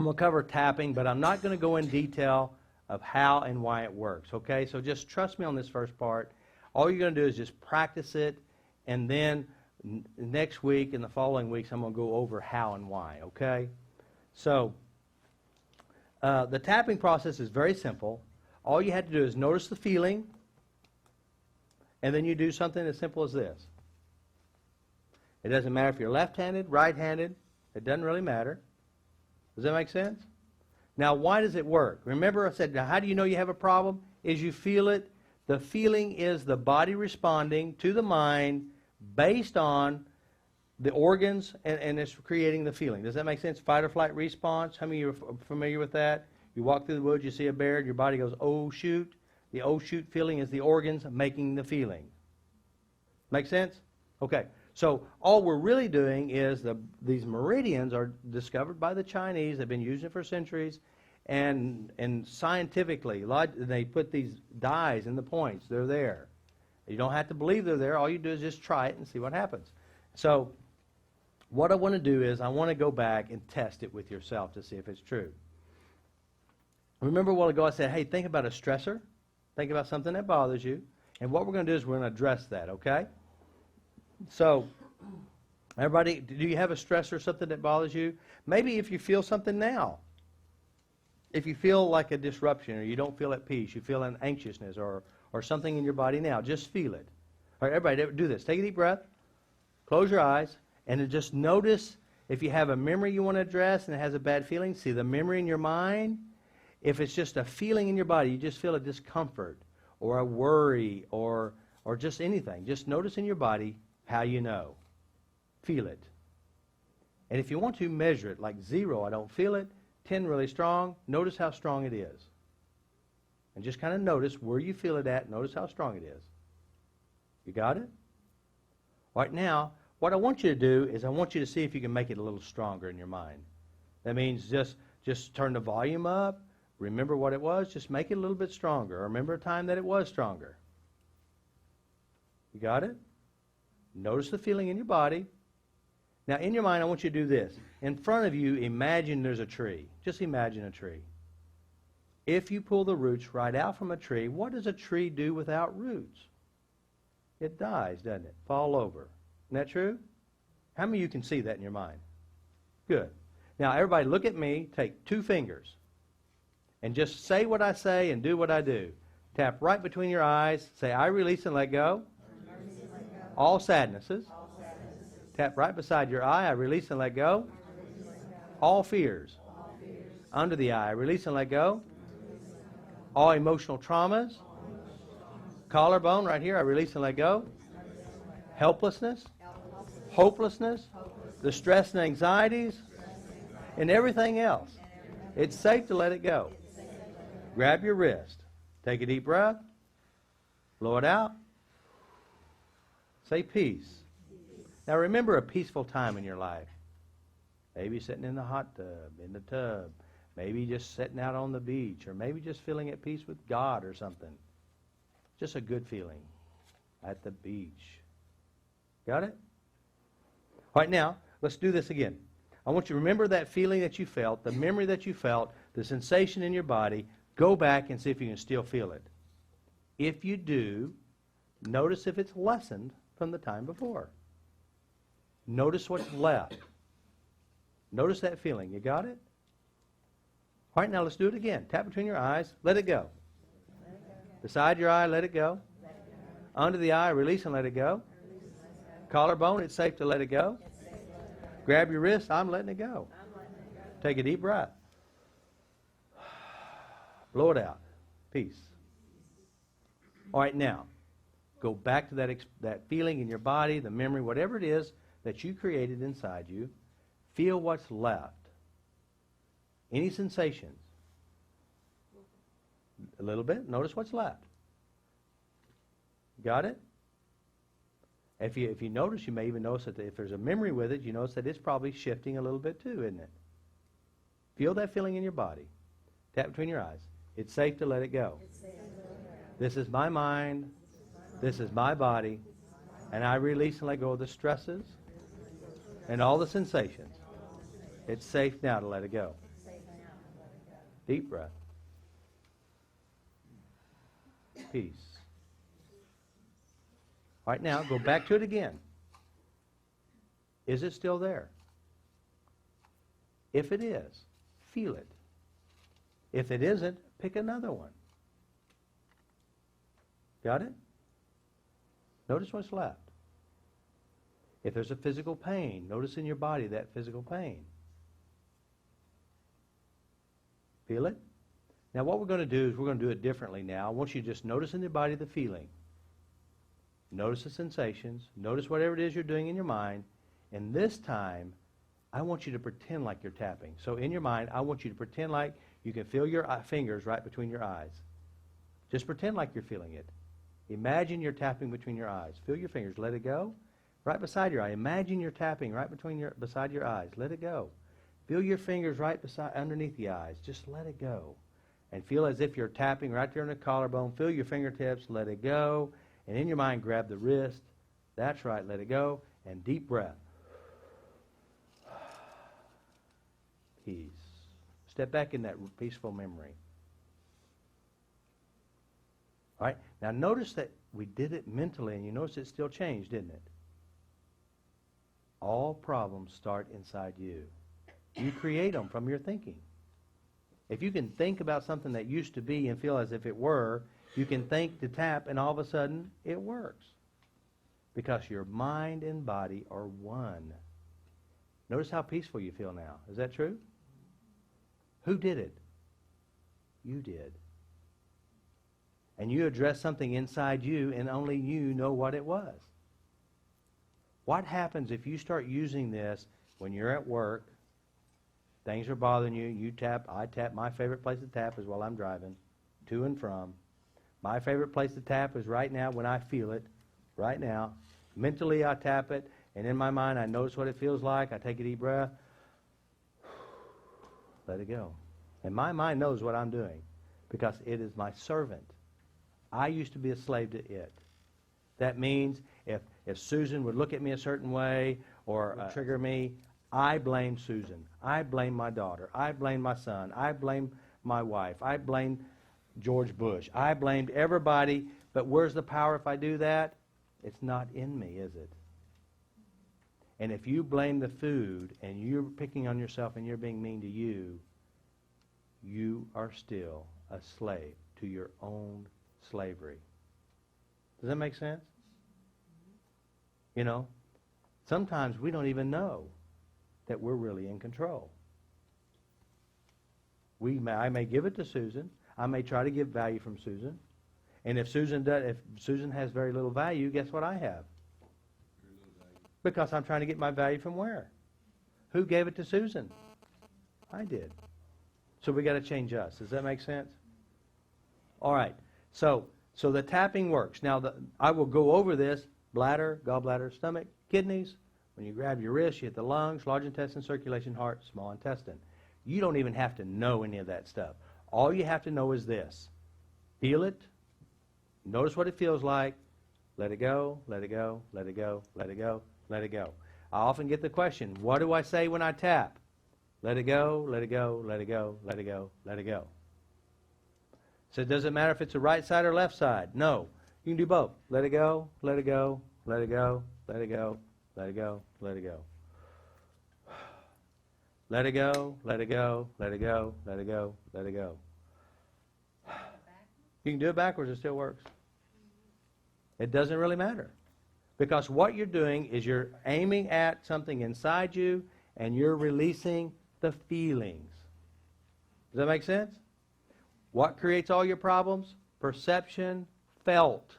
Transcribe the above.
I'm going to cover tapping, but I'm not going to go in detail of how and why it works, okay? So just trust me on this first part. All you're going to do is just practice it, and then next week and the following weeks I'm going to go over how and why, okay? So the tapping process is very simple. All you have to do is notice the feeling, and then you do something as simple as this. It doesn't matter if you're left-handed, right-handed. It doesn't really matter. Does that make sense? Now, why does it work? Remember I said, now how do you know you have a problem? Is you feel it. The feeling is the body responding to the mind based on the organs, and it's creating the feeling. Does that make sense? Fight or flight response. How many of you are familiar with that? You walk through the woods, you see a bear, your body goes, oh, shoot. The oh, shoot feeling is the organs making the feeling. Make sense? Okay. So all we're really doing is these meridians are discovered by the Chinese. They've been using it for centuries. And scientifically, they put these dyes in the points. They're there. You don't have to believe they're there. All you do is just try it and see what happens. So what I want to do is I want to go back and test it with yourself to see if it's true. Remember a while ago I said, hey, think about a stressor. Think about something that bothers you. And what we're going to do is we're going to address that, okay? So, everybody, do you have a stressor, something that bothers you? Maybe if you feel something now. If you feel like a disruption or you don't feel at peace, you feel an anxiousness or something in your body now, just feel it. All right, everybody, do this. Take a deep breath. Close your eyes. And then just notice if you have a memory you want to address and it has a bad feeling, see the memory in your mind. If it's just a feeling in your body, you just feel a discomfort or a worry or just anything. Just notice in your body how you know. Feel it. And if you want to measure it, like 0, I don't feel it, 10 really strong, notice how strong it is. And just kind of notice where you feel it at, notice how strong it is. You got it? Right now, what I want you to do is I want you to see if you can make it a little stronger in your mind. That means just turn the volume up, remember what it was, just make it a little bit stronger. Or remember a time that it was stronger. You got it? Notice the feeling in your body. Now, in your mind, I want you to do this. In front of you, imagine there's a tree. Just imagine a tree. If you pull the roots right out from a tree, what does a tree do without roots? It dies, doesn't it? Fall over. Isn't that true? How many of you can see that in your mind? Good. Now, everybody look at me. Take 2 fingers. And just say what I say and do what I do. Tap right between your eyes. Say, I release and let go. All sadnesses. Tap right beside your eye. I release and let go. All fears. Under the eye. I release and let go. All emotional traumas. Collarbone right here. I release and let go. Helplessness. Hopelessness. The stress and anxieties. And everything else. It's safe to let it go. Grab your wrist. Take a deep breath. Blow it out. Say peace. Now remember a peaceful time in your life. Maybe sitting in the hot tub, in the tub. Maybe just sitting out on the beach. Or maybe just feeling at peace with God or something. Just a good feeling at the beach. Got it? All right, now, let's do this again. I want you to remember that feeling that you felt, the memory that you felt, the sensation in your body. Go back and see if you can still feel it. If you do, notice if it's lessened from the time before. Notice what's left. Notice that feeling. You got it? All right, now let's do it again. Tap between your eyes. Let it go. Beside your eye, let it go. Under the eye, release and let it go. Collarbone, it's safe to let it go. Grab your wrist. I'm letting it go. Take a deep breath. Blow it out. Peace. All right, now, go back to that feeling in your body, the memory, whatever it is that you created inside you. Feel what's left. Any sensations? A little bit. Notice what's left. Got it? If you notice, you may even notice that if there's a memory with it, you notice that it's probably shifting a little bit too, isn't it? Feel that feeling in your body. Tap between your eyes. It's safe to let it go. This is my mind. This is my body. And I release and let go of the stresses and all the sensations. It's safe now to let it go. Deep breath. Peace. All right, now go back to it again. Is it still there? If it is, feel it. If it isn't, pick another one. Got it? Notice what's left. If there's a physical pain, notice in your body that physical pain. Feel it? Now what we're going to do is we're going to do it differently now. I want you to just notice in your body the feeling. Notice the sensations. Notice whatever it is you're doing in your mind. And this time, I want you to pretend like you're tapping. So in your mind, I want you to pretend like you can feel your fingers right between your eyes. Just pretend like you're feeling it. Imagine you're tapping between your eyes. Feel your fingers. Let it go. Right beside your eye. Imagine you're tapping right beside your eyes. Let it go. Feel your fingers right underneath the eyes. Just let it go. And feel as if you're tapping right there on the collarbone. Feel your fingertips. Let it go. And in your mind, grab the wrist. That's right. Let it go. And deep breath. Peace. Step back in that peaceful memory. All right. Now notice that we did it mentally, and you notice it still changed, didn't it? All problems start inside you. You create them from your thinking. If you can think about something that used to be and feel as if it were, you can think to tap, and all of a sudden it works. Because your mind and body are one. Notice how peaceful you feel now. Is that true? Who did it? You did. And you addressed something inside you, and only you know what it was. What happens if you start using this when you're at work, things are bothering you, you tap, I tap. My favorite place to tap is while I'm driving to and from. My favorite place to tap is right now when I feel it, right now. Mentally I tap it, and in my mind I notice what it feels like. I take a deep breath. Let it go. And my mind knows what I'm doing because it is my servant. I used to be a slave to it. That means if Susan would look at me a certain way or trigger me, I blame Susan. I blame my daughter. I blame my son. I blame my wife. I blame George Bush. I blamed everybody, but where's the power if I do that? It's not in me, is it? And if you blame the food and you're picking on yourself and you're being mean to you, you are still a slave to your own slavery. Does that make sense? You know, sometimes we don't even know that we're really in control. I may give it to Susan. I may try to get value from Susan. And if Susan has very little value, guess what I have? Because I'm trying to get my value from where? Who gave it to Susan? I did. So we got to change us. Does that make sense? All right. So the tapping works. Now I will go over this: bladder, gallbladder, stomach, kidneys. When you grab your wrist, you hit the lungs, large intestine, circulation, heart, small intestine. You don't even have to know any of that stuff. All you have to know is this: feel it. Notice what it feels like. Let it go. Let it go. Let it go. Let it go. Let it go. I often get the question, what do I say when I tap? Let it go, let it go, let it go, let it go, let it go. So it doesn't matter if it's the right side or left side. No, you can do both. Let it go, let it go, let it go, let it go, let it go, let it go. Let it go, let it go, let it go, let it go, let it go. You can do it backwards, it still works. It doesn't really matter. Because what you're doing is you're aiming at something inside you and you're releasing the feelings. Does that make sense? What creates all your problems? Perception felt.